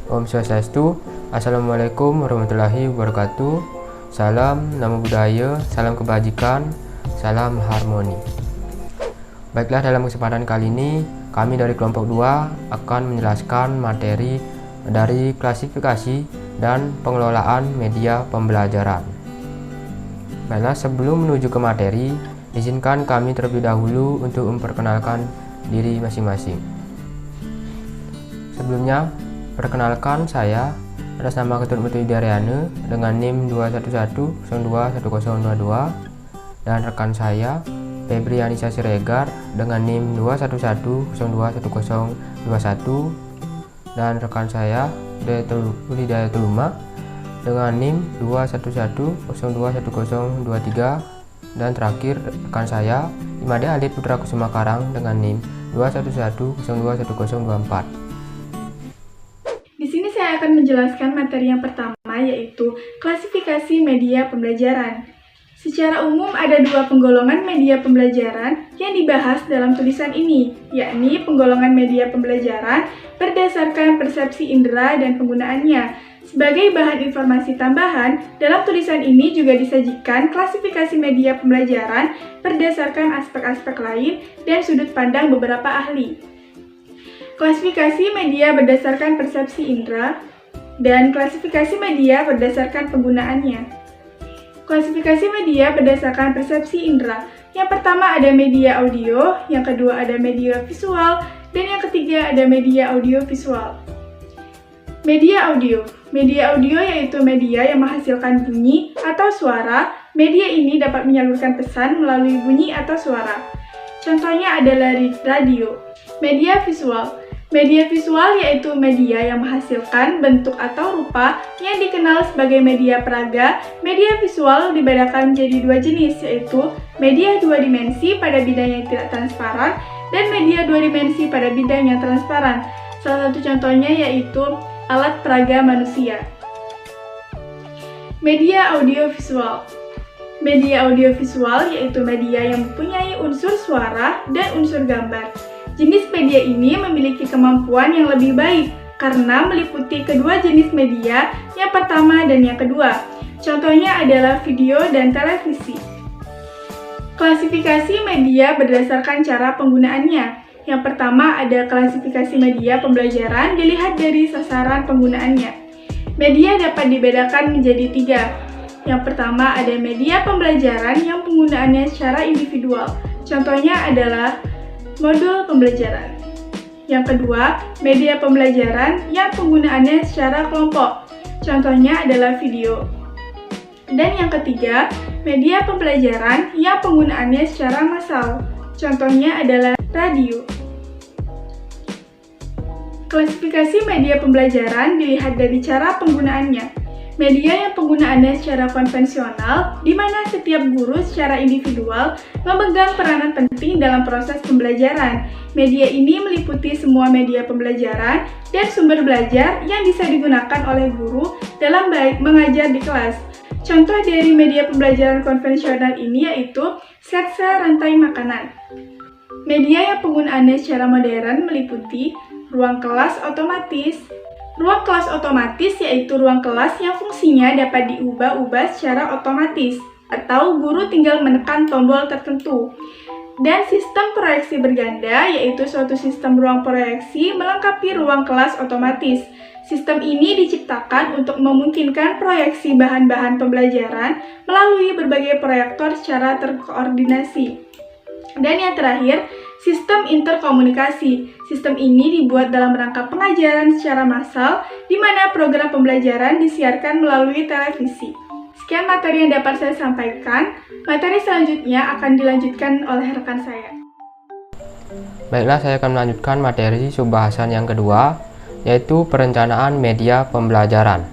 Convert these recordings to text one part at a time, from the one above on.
Om Swastiastu. Assalamualaikum warahmatullahi wabarakatuh. Salam Namo Buddhaya, salam kebajikan, salam harmoni. Baiklah, dalam kesempatan kali ini kami dari kelompok 2 akan menjelaskan materi dari klasifikasi dan pengelolaan media pembelajaran. Baiklah, sebelum menuju ke materi, izinkan kami terlebih dahulu untuk memperkenalkan diri masing-masing. Sebelumnya, perkenalkan, saya atas nama Ketut Mutu Widiaryana dengan NIM 211021022 dan rekan saya Febri Anissa Siregar dengan NIM 211021021 dan rekan saya Hidayat Tuluma dengan NIM 211021023 dan terakhir rekan saya Imade Alif Putra Kusuma Karang dengan NIM 211021024. Saya akan menjelaskan materi yang pertama, yaitu klasifikasi media pembelajaran. Secara umum ada dua penggolongan media pembelajaran yang dibahas dalam tulisan ini, yakni penggolongan media pembelajaran berdasarkan persepsi indera dan penggunaannya. Sebagai bahan informasi tambahan, dalam tulisan ini juga disajikan klasifikasi media pembelajaran berdasarkan aspek-aspek lain dan sudut pandang beberapa ahli. Klasifikasi media berdasarkan persepsi indera dan klasifikasi media berdasarkan penggunaannya. Klasifikasi media berdasarkan persepsi indera. Yang pertama ada media audio, yang kedua ada media visual, dan yang ketiga ada media audio-visual. Media audio. Media audio yaitu media yang menghasilkan bunyi atau suara. Media ini dapat menyalurkan pesan melalui bunyi atau suara. Contohnya adalah radio. Media visual. Media visual yaitu media yang menghasilkan bentuk atau rupa yang dikenal sebagai media peraga. Media visual dibedakan menjadi dua jenis, yaitu media dua dimensi pada bidang yang tidak transparan dan media dua dimensi pada bidang yang transparan. Salah satu contohnya yaitu alat peraga manusia. Media audiovisual. Media audiovisual yaitu media yang mempunyai unsur suara dan unsur gambar. Jenis media ini memiliki kemampuan yang lebih baik karena meliputi kedua jenis media, yang pertama dan yang kedua. Contohnya adalah video dan televisi. Klasifikasi media berdasarkan cara penggunaannya. Yang pertama ada klasifikasi media pembelajaran dilihat dari sasaran penggunaannya. Media dapat dibedakan menjadi 3. Yang pertama ada media pembelajaran yang penggunaannya secara individual. Contohnya adalah modul pembelajaran. Yang kedua, media pembelajaran yang penggunaannya secara kelompok. Contohnya adalah video. Dan yang ketiga, media pembelajaran yang penggunaannya secara massal. Contohnya adalah radio. Klasifikasi media pembelajaran dilihat dari cara penggunaannya. Media yang penggunaannya secara konvensional, di mana setiap guru secara individual memegang peranan penting dalam proses pembelajaran. Media ini meliputi semua media pembelajaran dan sumber belajar yang bisa digunakan oleh guru dalam baik mengajar di kelas. Contoh dari media pembelajaran konvensional ini yaitu sketsa rantai makanan. Media yang penggunaannya secara modern meliputi ruang kelas otomatis. Ruang kelas otomatis yaitu ruang kelas yang fungsinya dapat diubah-ubah secara otomatis, atau guru tinggal menekan tombol tertentu. Dan sistem proyeksi berganda yaitu suatu sistem ruang proyeksi melengkapi ruang kelas otomatis. Sistem ini diciptakan untuk memungkinkan proyeksi bahan-bahan pembelajaran melalui berbagai proyektor secara terkoordinasi. Dan yang terakhir, sistem interkomunikasi. Sistem ini dibuat dalam rangka pengajaran secara massal, di mana program pembelajaran disiarkan melalui televisi. Sekian materi yang dapat saya sampaikan. Materi selanjutnya akan dilanjutkan oleh rekan saya. Baiklah, saya akan melanjutkan materi subbahasan yang kedua, yaitu perencanaan media pembelajaran.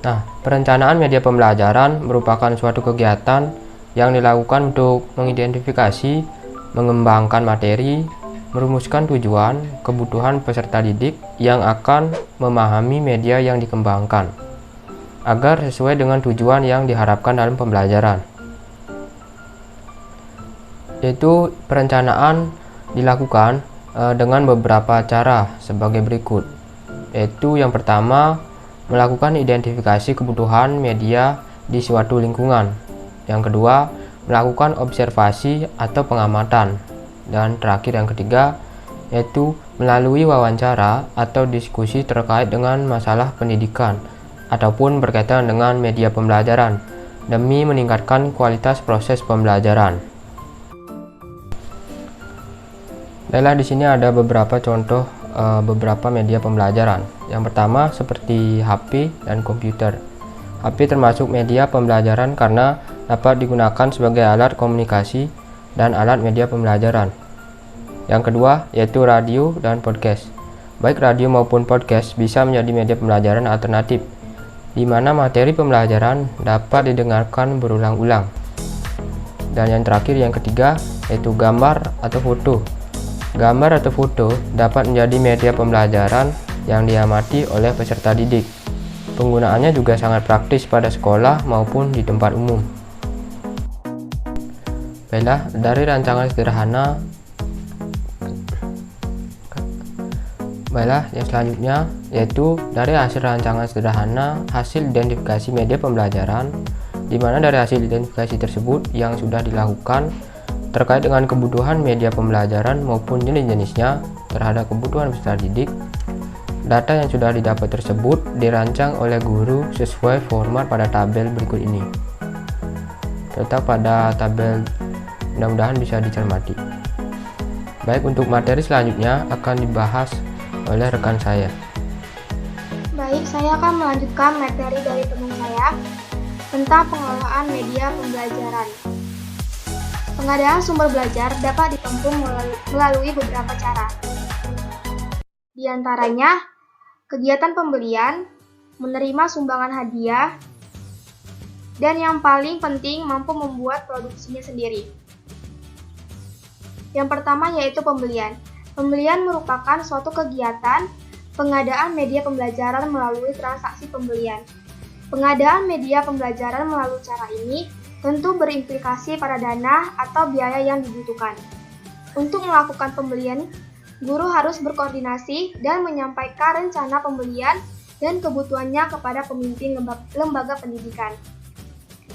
Nah, perencanaan media pembelajaran merupakan suatu kegiatan yang dilakukan untuk mengidentifikasi, mengembangkan materi, merumuskan tujuan, kebutuhan peserta didik yang akan memahami media yang dikembangkan, agar sesuai dengan tujuan yang diharapkan dalam pembelajaran. Yaitu perencanaan dilakukan dengan beberapa cara sebagai berikut. yaitu yang pertama, melakukan identifikasi kebutuhan media di suatu lingkungan. Yang kedua, melakukan observasi atau pengamatan. Dan terakhir yang ketiga, yaitu melalui wawancara atau diskusi terkait dengan masalah pendidikan ataupun berkaitan dengan media pembelajaran demi meningkatkan kualitas proses pembelajaran. Baiklah, di sini ada beberapa contoh beberapa media pembelajaran. Yang pertama seperti HP dan komputer. HP termasuk media pembelajaran karena dapat digunakan sebagai alat komunikasi dan alat media pembelajaran. Yang kedua yaitu radio dan podcast. Baik radio maupun podcast bisa menjadi media pembelajaran alternatif, di mana materi pembelajaran dapat didengarkan berulang-ulang. Dan yang terakhir yang ketiga yaitu gambar atau foto. Gambar atau foto dapat menjadi media pembelajaran yang diamati oleh peserta didik. Penggunaannya juga sangat praktis pada sekolah maupun di tempat umum. Baiklah, dari rancangan sederhana. Baiklah, yang selanjutnya yaitu dari hasil rancangan sederhana hasil identifikasi media pembelajaran, di mana dari hasil identifikasi tersebut yang sudah dilakukan terkait dengan kebutuhan media pembelajaran maupun jenis-jenisnya terhadap kebutuhan peserta didik. Data yang sudah didapat tersebut dirancang oleh guru sesuai format pada tabel berikut ini. Terletak pada tabel, mudah-mudahan bisa dicermati. Baik, untuk materi selanjutnya akan dibahas oleh rekan saya. Baik, saya akan melanjutkan materi dari teman saya tentang pengelolaan media pembelajaran. Pengadaan sumber belajar dapat ditempuh melalui beberapa cara. Di antaranya, kegiatan pembelian, menerima sumbangan hadiah, dan yang paling penting mampu membuat produksinya sendiri. Yang pertama yaitu pembelian. Pembelian merupakan suatu kegiatan pengadaan media pembelajaran melalui transaksi pembelian. Pengadaan media pembelajaran melalui cara ini tentu berimplikasi pada dana atau biaya yang dibutuhkan. Untuk melakukan pembelian, guru harus berkoordinasi dan menyampaikan rencana pembelian dan kebutuhannya kepada pemimpin lembaga pendidikan.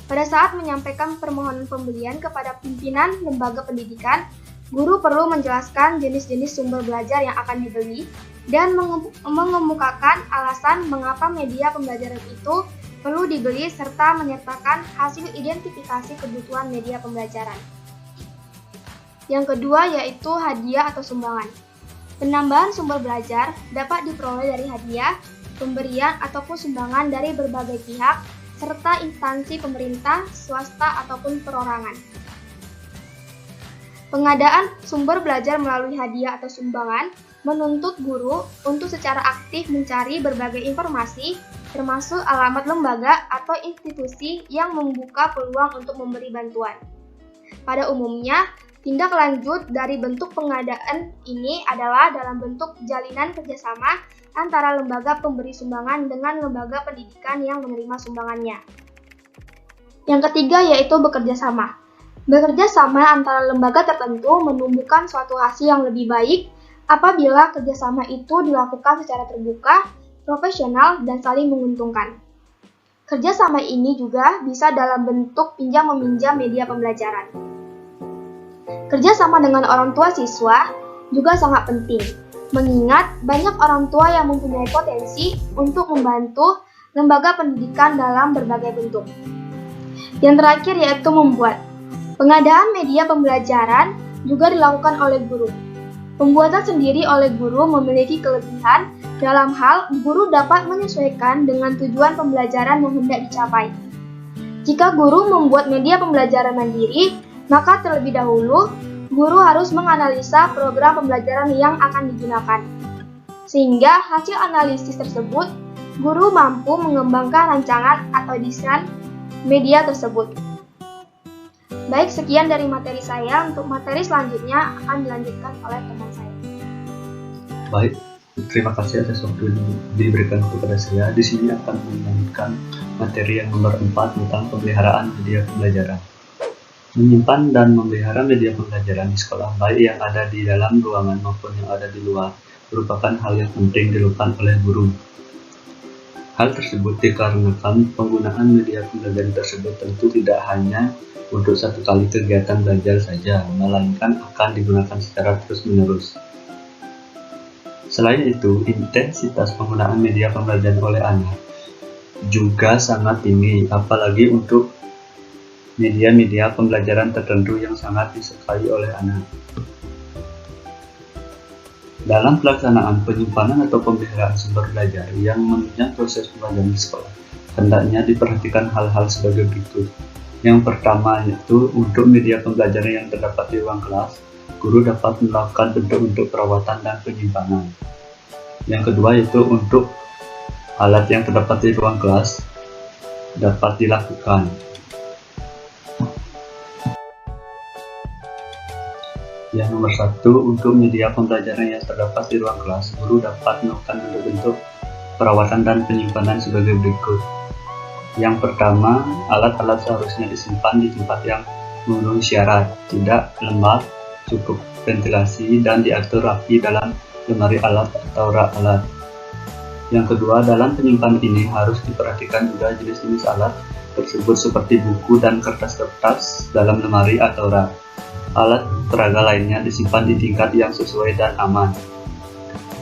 Pada saat menyampaikan permohonan pembelian kepada pimpinan lembaga pendidikan, guru perlu menjelaskan jenis-jenis sumber belajar yang akan dibeli dan mengemukakan alasan mengapa media pembelajaran itu perlu dibeli serta menyertakan hasil identifikasi kebutuhan media pembelajaran. Yang kedua yaitu hadiah atau sumbangan. Penambahan sumber belajar dapat diperoleh dari hadiah, pemberian ataupun sumbangan dari berbagai pihak serta instansi pemerintah, swasta ataupun perorangan. Pengadaan sumber belajar melalui hadiah atau sumbangan menuntut guru untuk secara aktif mencari berbagai informasi, termasuk alamat lembaga atau institusi yang membuka peluang untuk memberi bantuan. Pada umumnya, tindak lanjut dari bentuk pengadaan ini adalah dalam bentuk jalinan kerjasama antara lembaga pemberi sumbangan dengan lembaga pendidikan yang menerima sumbangannya. Yang ketiga yaitu bekerja sama. Bekerja sama antara lembaga tertentu menumbuhkan suatu hasil yang lebih baik apabila kerjasama itu dilakukan secara terbuka, profesional, dan saling menguntungkan. Kerjasama ini juga bisa dalam bentuk pinjam-meminjam media pembelajaran. Kerjasama dengan orang tua siswa juga sangat penting, mengingat banyak orang tua yang mempunyai potensi untuk membantu lembaga pendidikan dalam berbagai bentuk. Yang terakhir yaitu membuat. Pengadaan media pembelajaran juga dilakukan oleh guru. Pembuatan sendiri oleh guru memiliki kelebihan dalam hal guru dapat menyesuaikan dengan tujuan pembelajaran yang hendak dicapai. Jika guru membuat media pembelajaran mandiri, maka terlebih dahulu guru harus menganalisa program pembelajaran yang akan digunakan. Sehingga hasil analisis tersebut, guru mampu mengembangkan rancangan atau desain media tersebut. Baik, sekian dari materi saya. Untuk materi selanjutnya akan dilanjutkan oleh teman saya. Baik, terima kasih atas waktu yang diberikan kepada saya. Di sini akan melanjutkan materi yang nomor 4 tentang pemeliharaan media pembelajaran. Menyimpan dan memelihara media pembelajaran di sekolah, baik yang ada di dalam ruangan maupun yang ada di luar, merupakan hal yang penting dilakukan oleh guru. Hal tersebut dikarenakan penggunaan media pembelajaran tersebut tentu tidak hanya untuk satu kali kegiatan belajar saja, melainkan akan digunakan secara terus-menerus. Selain itu, intensitas penggunaan media pembelajaran oleh anak juga sangat tinggi, apalagi untuk media-media pembelajaran tertentu yang sangat disukai oleh anak. Dalam pelaksanaan penyimpanan atau pemeliharaan sumber belajar yang menunjang proses pembelajaran di sekolah, hendaknya diperhatikan hal-hal sebagai berikut. Yang pertama yaitu untuk media pembelajaran yang terdapat di ruang kelas, guru dapat melakukan bentuk-bentuk perawatan dan penyimpanan. Yang kedua yaitu untuk alat yang terdapat di ruang kelas dapat dilakukan. Yang nomor satu, untuk media pembelajaran yang terdapat di ruang kelas, guru dapat melakukan bentuk-bentuk perawatan dan penyimpanan sebagai berikut. Yang pertama, alat-alat seharusnya disimpan di tempat yang memenuhi syarat, tidak lembab, cukup ventilasi, dan diatur rapi dalam lemari alat atau rak alat. Yang kedua, dalam penyimpanan ini harus diperhatikan juga jenis-jenis alat tersebut seperti buku dan kertas-kertas dalam lemari atau rak. Alat peraga lainnya disimpan di tingkat yang sesuai dan aman.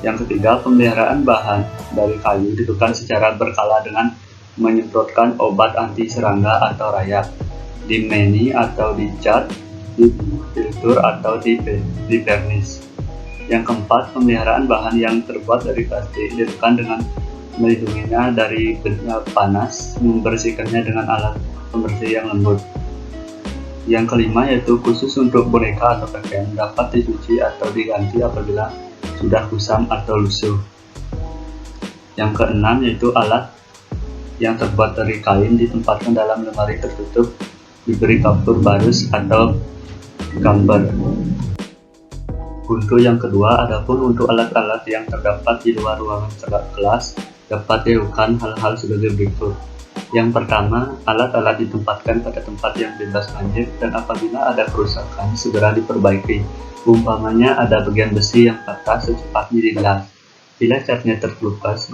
Yang ketiga, pemeliharaan bahan dari kayu dilakukan secara berkala dengan menyemprotkan obat anti serangga atau rayap, dimeni atau dicat, difilter atau divernis. Yang keempat, pemeliharaan bahan yang terbuat dari plastik dilakukan dengan melindunginya dari benda panas, membersihkannya dengan alat pembersih yang lembut. Yang kelima yaitu khusus untuk boneka atau pakaian dapat dicuci atau diganti apabila sudah kusam atau lusuh. Yang keenam yaitu alat yang terbuat dari kain ditempatkan dalam lemari tertutup, diberi kapur barus atau gambar. Untuk yang kedua, adapun untuk alat-alat yang terdapat di luar ruangan kelas dapat dilakukan hal-hal sebagai berikut. Yang pertama, alat-alat ditempatkan pada tempat yang bebas banjir dan apabila ada kerusakan segera diperbaiki. Umpamanya ada bagian besi yang patah, secepatnya dilas. Bila catnya terkelupas,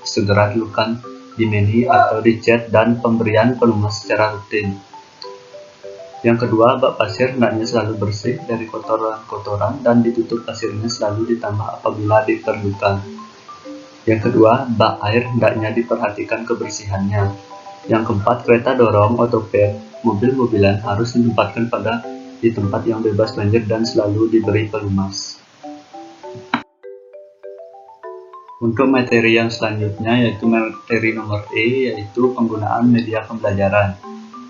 segera dilakukan dimeni atau dicat dan pemberian pelumas secara rutin. Yang kedua, bak pasir hendaknya selalu bersih dari kotoran-kotoran dan ditutup pasirnya selalu ditambah apabila diperlukan. Yang kedua, bak air hendaknya diperhatikan kebersihannya. Yang keempat, kereta dorong, otopet, mobil-mobilan harus ditempatkan di tempat yang bebas banjir dan selalu diberi pelumas. Untuk materi yang selanjutnya yaitu materi nomor E, yaitu penggunaan media pembelajaran.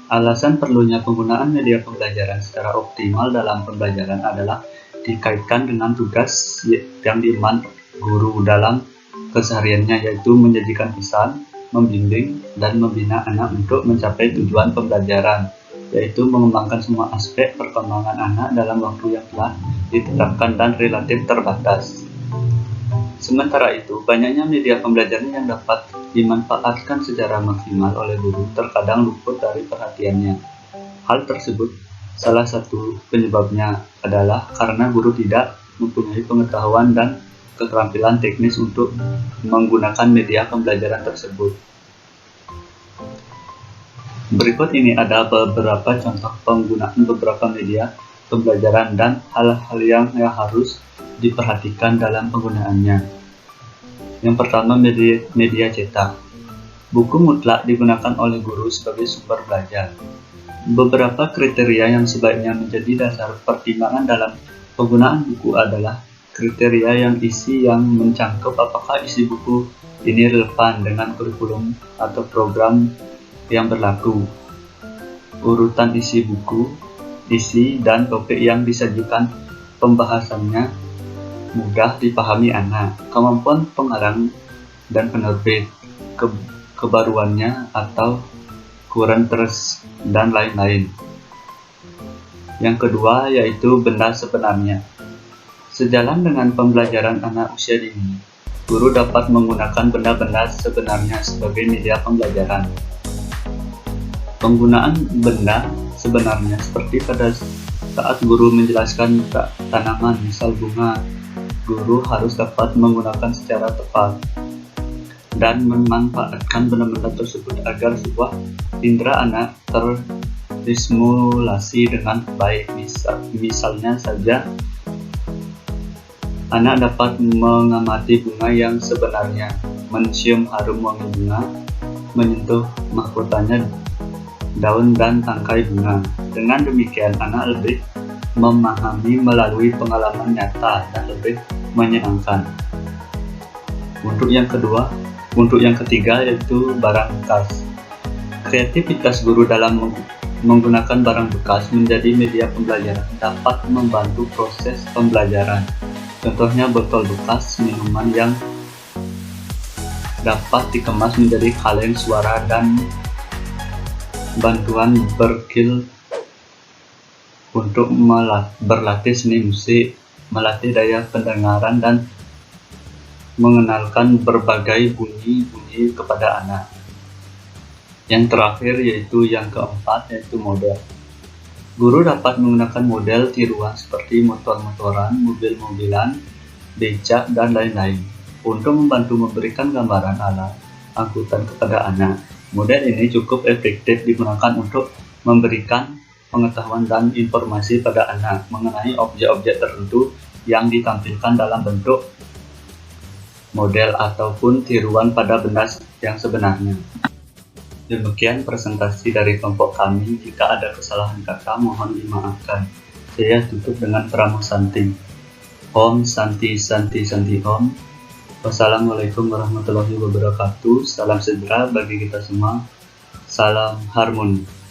Alasan perlunya penggunaan media pembelajaran secara optimal dalam pembelajaran adalah dikaitkan dengan tugas yang diemban guru dalam kesehariannya, yaitu menyajikan pesan, membimbing, dan membina anak untuk mencapai tujuan pembelajaran, yaitu mengembangkan semua aspek perkembangan anak dalam waktu yang telah ditetapkan dan relatif terbatas. Sementara itu, banyaknya media pembelajaran yang dapat dimanfaatkan secara maksimal oleh guru terkadang luput dari perhatiannya. Hal tersebut salah satu penyebabnya adalah karena guru tidak mempunyai pengetahuan dan keterampilan teknis untuk menggunakan media pembelajaran tersebut. Berikut ini ada beberapa contoh penggunaan beberapa media pembelajaran dan hal-hal yang harus diperhatikan dalam penggunaannya. Yang pertama, media cetak. Buku mutlak digunakan oleh guru sebagai sumber belajar. Beberapa kriteria yang sebaiknya menjadi dasar pertimbangan dalam penggunaan buku adalah kriteria yang mencangkup apakah isi buku ini relevan dengan kurikulum atau program yang berlaku, urutan isi buku, isi dan topik yang disajikan, pembahasannya mudah dipahami anak, kemampuan pengarang dan penerbit, kebaruannya atau current terus, dan lain-lain. Yang kedua yaitu benda sebenarnya. Sejalan dengan pembelajaran anak usia dini, guru dapat menggunakan benda-benda sebenarnya sebagai media pembelajaran. Penggunaan benda sebenarnya seperti pada saat guru menjelaskan tanaman, misal bunga, guru harus dapat menggunakan secara tepat dan memanfaatkan benda-benda tersebut agar sebuah indera anak terstimulasi dengan baik. Misalnya saja, anak dapat mengamati bunga yang sebenarnya, mencium harum wangi bunga, menyentuh mahkotanya, daun dan tangkai bunga. Dengan demikian, anak lebih memahami melalui pengalaman nyata dan lebih menyenangkan. Untuk yang ketiga yaitu barang bekas. Kreativitas guru dalam menggunakan barang bekas menjadi media pembelajaran dapat membantu proses pembelajaran. Contohnya botol bekas minuman yang dapat dikemas menjadi kaleng suara dan bantuan berkil untuk berlatih seni musik, melatih daya pendengaran dan mengenalkan berbagai bunyi-bunyi kepada anak. Yang terakhir yaitu yang keempat yaitu model. Guru dapat menggunakan model tiruan seperti motor-motoran, mobil-mobilan, becak, dan lain-lain untuk membantu memberikan gambaran alat angkutan kepada anak. Model ini cukup efektif digunakan untuk memberikan pengetahuan dan informasi pada anak mengenai objek-objek tertentu yang ditampilkan dalam bentuk model ataupun tiruan pada benda yang sebenarnya. Demikian presentasi dari kelompok kami. Jika ada kesalahan kata, mohon dimaafkan. Saya tutup dengan Pramo Santi. Om Santi Santi Santi Om. Wassalamualaikum warahmatullahi wabarakatuh. Salam sejahtera bagi kita semua. Salam harmoni.